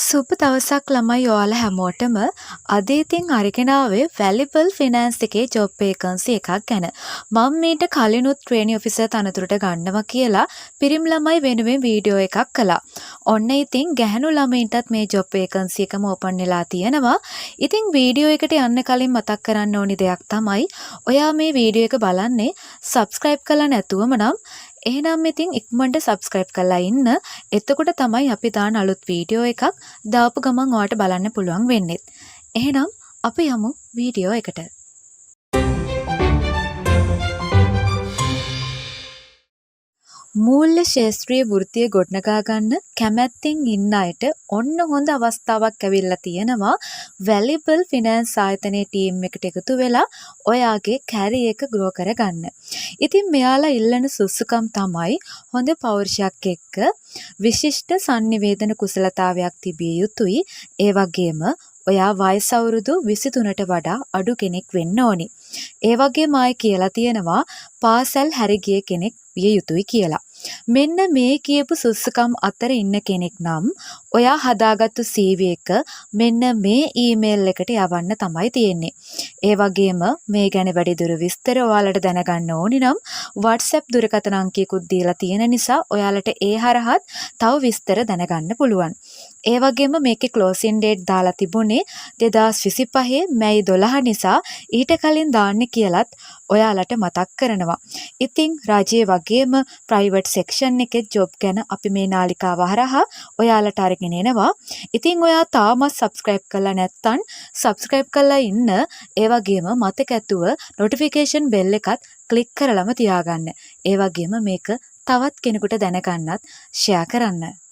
සුබ දවසක් ළමයි ඔයාලා හැමෝටම. අද ඉතින් අරගෙන ආවේ වැලිබල් ෆිනෑන්ස් එකේ ජොබ් වේකන්සි එකක් ගැන. මම මීට කලිනුත් ට්‍රේනි ඔෆිසර් තනතුරට ගන්නවා කියලා පිරිමි ළමයි වෙනුවෙන් වීඩියෝ එකක් කළා. ඔන්න ඉතින් ගැහැණු ළමයින්ටත් මේ ජොබ් වේකන්සි එකම ඕපන් වෙලා තියෙනවා. ඉතින් වීඩියෝ එකට යන්න කලින් මතක් කරන්න ඕනි දෙයක් තමයි ඔයා මේ වීඩියෝ එක බලන්නේ සබ්ස්ක්‍රයිබ් කරලා නැතුවම නම් එහෙනම් ඉතින් ඉක්මනට සබ්ස්ක්‍රයිබ් කරලා ඉන්න. එතකොට තමයි අපි දාන අලුත් වීඩියෝ එකක් දාපු ගමන් ඔයාලට බලන්න පුළුවන් වෙන්නේ. එහෙනම් අපි යමු වීඩියෝ එකට. මූල්‍ය ශාස්ත්‍රීය වෘත්තිය ගොඩනගා ගන්න කැමැත්තෙන් ඉන්න අයට ඔන්න හොඳ අවස්ථාවක් ඇවිල්ලා තියෙනවා. වැලිබල් ෆිනෑන්ස් ආයතනයේ ටීම් එකට එකතු වෙලා ඔයාගේ කැරියර් එක ග්‍රෝ කරගන්න. ඉතින් මෙයාලා ඉල්ලන සුසුකම් තමයි හොඳ පෞරුෂයක් එක්ක විශිෂ්ට sannivedana කුසලතාවයක් තිබිය යුතුයි. ඒ වගේම ඔයා වයස අවුරුදු 23ට වඩා අඩු කෙනෙක් වෙන්න ඕනි. ඒ වගේම ආයි කියලා තියෙනවා පාසල් හැරි ගිය කෙනෙක් විය යුතුයි කියලා. මෙන්න මේ කියපු සුසුකම් අතර ඉන්න කෙනෙක් නම් ඔයා හදාගත්තු CV එක මෙන්න මේ ඊමේල් එකට යවන්න තමයි තියෙන්නේ. ඒ වගේම මේ ගැන වැඩිදුර විස්තර ඔයාලට දැනගන්න ඕනි නම් WhatsApp දුරකථන අංකයකුත් දීලා තියෙන නිසා ඔයාලට ඒ හරහත් තව විස්තර දැනගන්න පුළුවන්. ඒ වගේම මේකේ ක්ලෝසින් ඩේට් දාලා තිබුණේ 2025 මැයි 12 නිසා ඊට කලින් දාන්න කියලත් ඔයාලට මතක් කරනවා. ඉතින් රජයේ වගේම ප්‍රයිවට් සෙක්ෂන් එකේ ජොබ් ගැන අපි මේ නාලිකාව හරහා ඔයාලට අරගෙන එනවා. ඉතින් ඔයා තාමත් සබ්ස්ක්‍රයිබ් කරලා නැත්නම් සබ්ස්ක්‍රයිබ් කරලා ඉන්න. ඒ වගේම මතක ඇතුව නොටිෆිකේෂන් බෙල් එකත් ක්ලික් කරලම තියාගන්න. ඒ වගේම මේක තවත් කෙනෙකුට දැනගන්නත් ෂෙයා කරන්න.